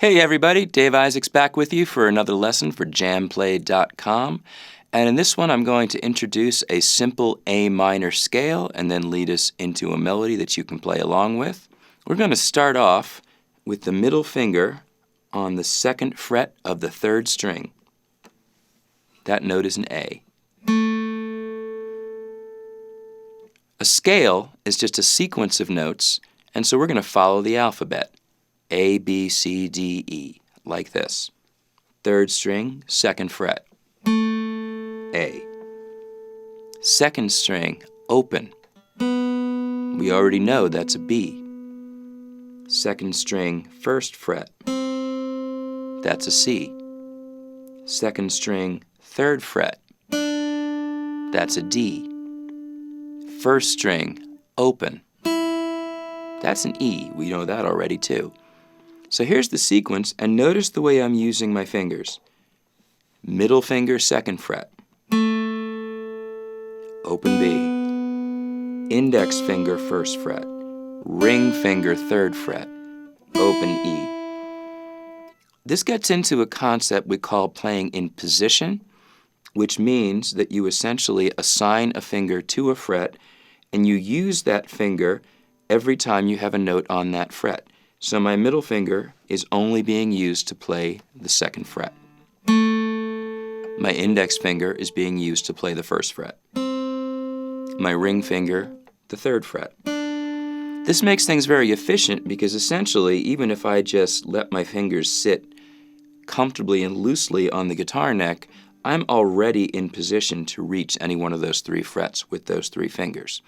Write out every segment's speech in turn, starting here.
Hey everybody, Dave Isaacs back with you for another lesson for jamplay.com. And in this one I'm going to introduce a simple A minor scale and then lead us into a melody that you can play along with. We're going to start off with the middle finger on the second fret of the third string. That note is an A. A scale is just a sequence of notes, and so we're going to follow the alphabet. A, B, C, D, E, like this. Third string, second fret, A. Second string, open. We already know that's a B. Second string, first fret, that's a C. Second string, third fret, that's a D. First string, open, that's an E. We know that already too. So here's the sequence, and notice the way I'm using my fingers. Middle finger, second fret. Open B. Index finger, first fret. Ring finger, third fret. Open E. This gets into a concept we call playing in position, which means that you essentially assign a finger to a fret, and you use that finger every time you have a note on that fret. So my middle finger is only being used to play the second fret. My index finger is being used to play the first fret. My ring finger, the third fret. This makes things very efficient because essentially, even if I just let my fingers sit comfortably and loosely on the guitar neck, I'm already in position to reach any one of those three frets with those three fingers.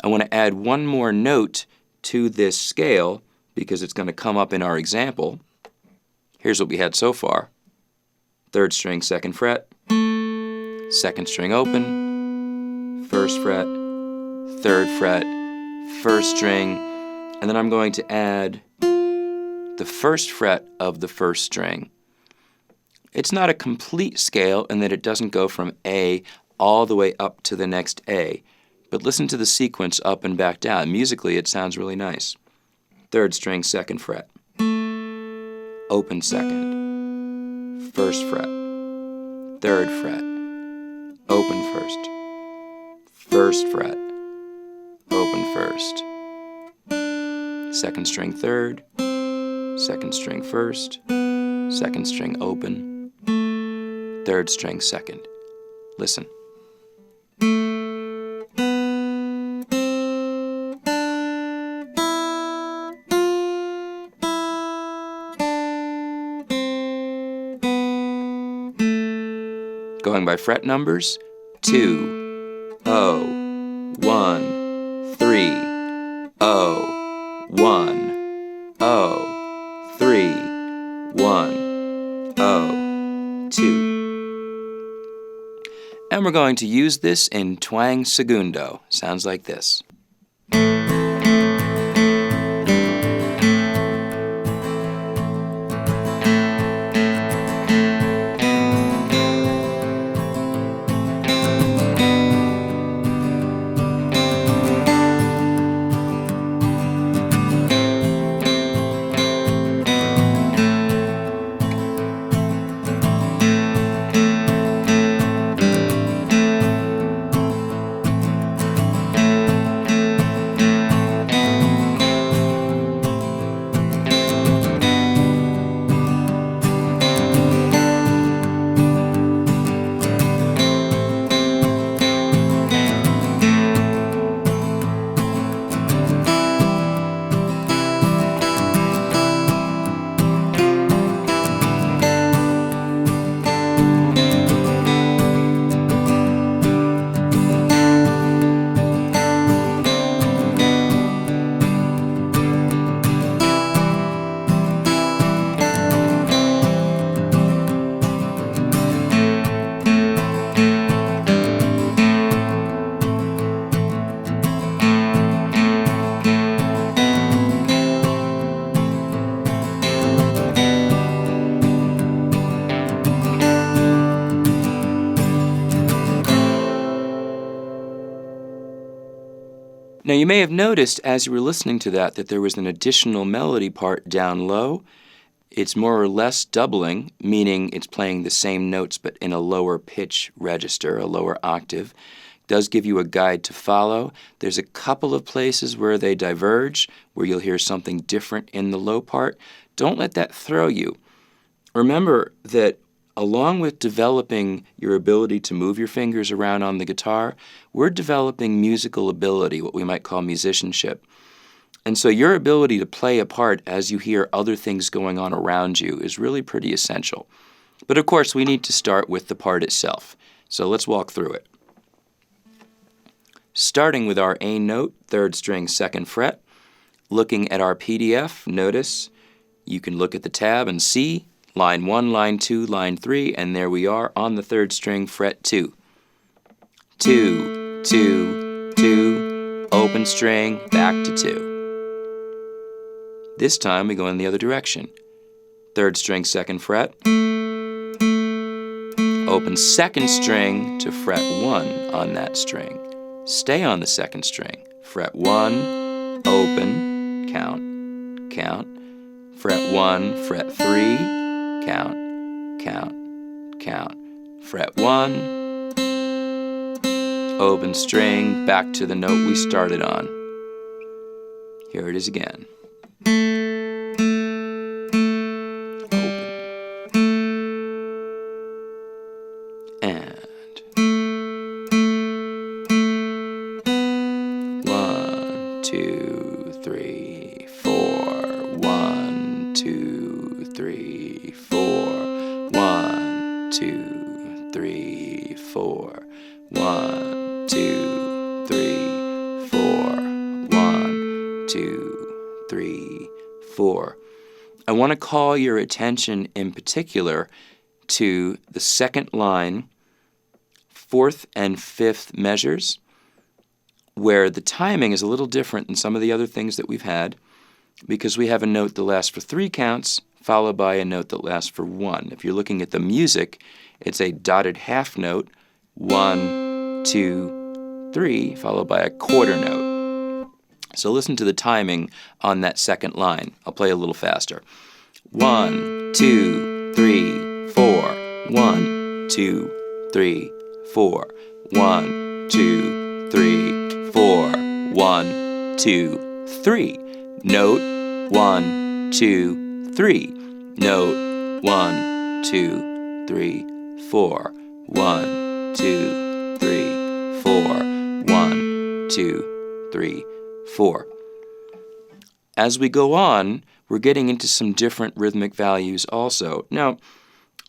I want to add one more note to this scale because it's going to come up in our example. Here's what we had so far. Third string, second fret, second string open, first fret, third fret, first string, and then I'm going to add the first fret of the first string. It's not a complete scale in that it doesn't go from A all the way up to the next A, but listen to the sequence up and back down. Musically, it sounds really nice. Third string, second fret. Open second. First fret. Third fret. Open first. First fret. Open first. Second string third. Second string first. Second string open. Third string second. Listen. Going by fret numbers, 2, 0, 1, 3, 0, 1, 0, 3, 1, 0, 2. And we're going to use this in twang segundo. Sounds like this. Now you may have noticed as you were listening to that there was an additional melody part down low, It's more or less doubling, meaning it's playing the same notes but in a lower pitch register, a lower octave. Does give you a guide to follow. There's a couple of places where they diverge, where you'll hear something different in the low part. Don't let that throw you. Remember that along with developing your ability to move your fingers around on the guitar, we're developing musical ability, what we might call musicianship. And so your ability to play a part as you hear other things going on around you is really pretty essential. But of course, we need to start with the part itself. So let's walk through it. Starting with our A note, 3rd string, 2nd fret. Looking at our PDF, notice you can look at the tab and see line 1, line 2, line 3, and there we are on the 3rd string, fret 2. 2, 2, 2, open string, back to 2. This time we go in the other direction. 3rd string, 2nd fret. Open 2nd string to fret 1 on that string. Stay on the 2nd string. Fret 1, open, count, count. Fret 1, fret 3, count, count, count. Fret 1, open string, back to the note we started on. Here it is again. Open. And 1, 2, 3, 4. 1, 2, 3, 4. 1, 2, 3, 4. 1, 2, 3, 4. 1, 2, 3, 4. I want to call your attention in particular to the 2nd line, 4th and 5th measures, where the timing is a little different than some of the other things that we've had, because we have a note that lasts for 3 counts, followed by a note that lasts for 1. If you're looking at the music, it's a dotted half note, 1, 2, 3, followed by a quarter note. So listen to the timing on that 2nd line. I'll play a little faster. 1, 2, 3, 4. 1, 2, 3, 4. 1, 2, 3, 4. 1, 2, 3. Note 1, 2, 3. Note 1, 2, 3, 4. 1, 2, 3, 4. 1, 2, 3, 4. As we go on, we're getting into some different rhythmic values also. Now,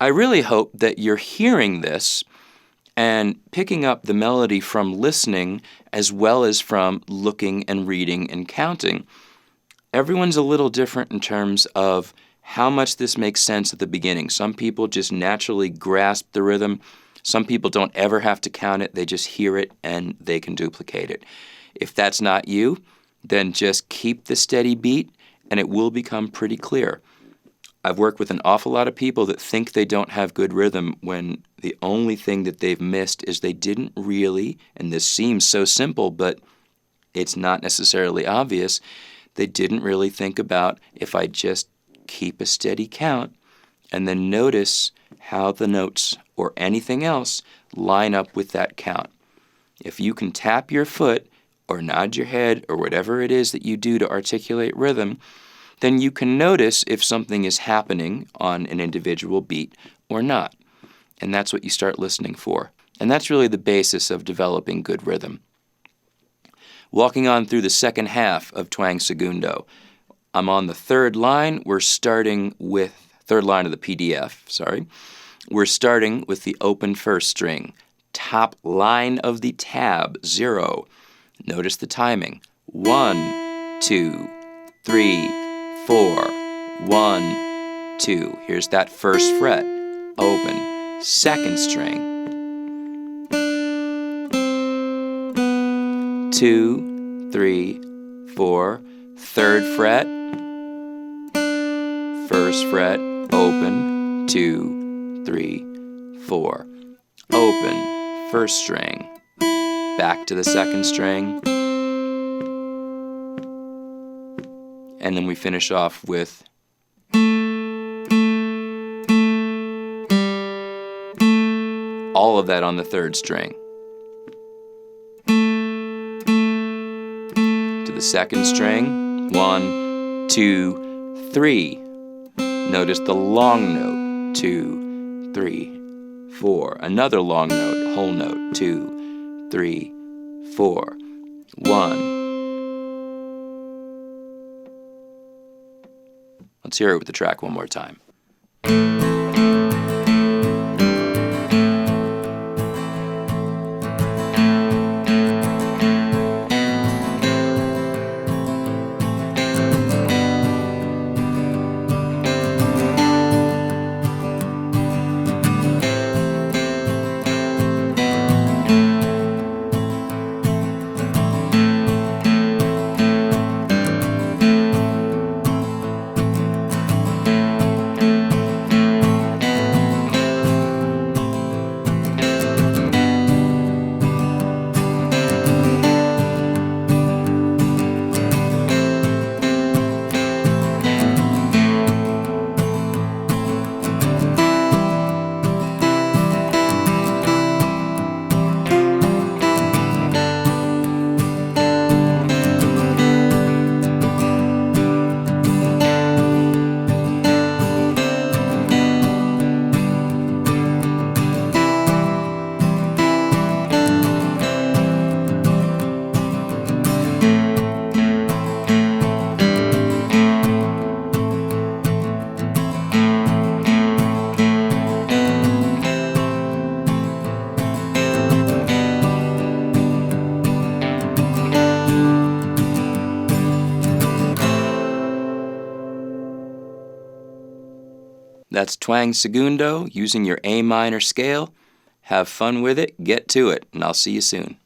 I really hope that you're hearing this and picking up the melody from listening as well as from looking and reading and counting. Everyone's a little different in terms of how much this makes sense at the beginning. Some people just naturally grasp the rhythm. Some people don't ever have to count it. They just hear it and they can duplicate it. If that's not you, then just keep the steady beat and it will become pretty clear. I've worked with an awful lot of people that think they don't have good rhythm when the only thing that they've missed is they didn't really, and this seems so simple, but it's not necessarily obvious, they didn't really think about if I just keep a steady count and then notice how the notes or anything else line up with that count. If you can tap your foot or nod your head or whatever it is that you do to articulate rhythm, then you can notice if something is happening on an individual beat or not. And that's what you start listening for. And that's really the basis of developing good rhythm. Walking on through the 2nd half of Twang Segundo. I'm on the 3rd line. We're starting with 3rd line of the PDF, sorry. We're starting with the open 1st string. Top line of the tab, 0. Notice the timing. 1, 2, 3, 4. 1, 2. Here's that 1st fret. Open. 2nd string. 2, 3, 4. 3rd fret. 1st fret. Open. 2, 3, 4. Open. 1st string. Back to the 2nd string. And then we finish off with all of that on the third string. To the second string, 1, 2, 3. Notice the long note, 2, 3, 4. Another long note, whole note, 2, 3, 4, 1. Let's hear it with the track one more time. That's Twang Segundo using your A minor scale. Have fun with it, get to it, and I'll see you soon.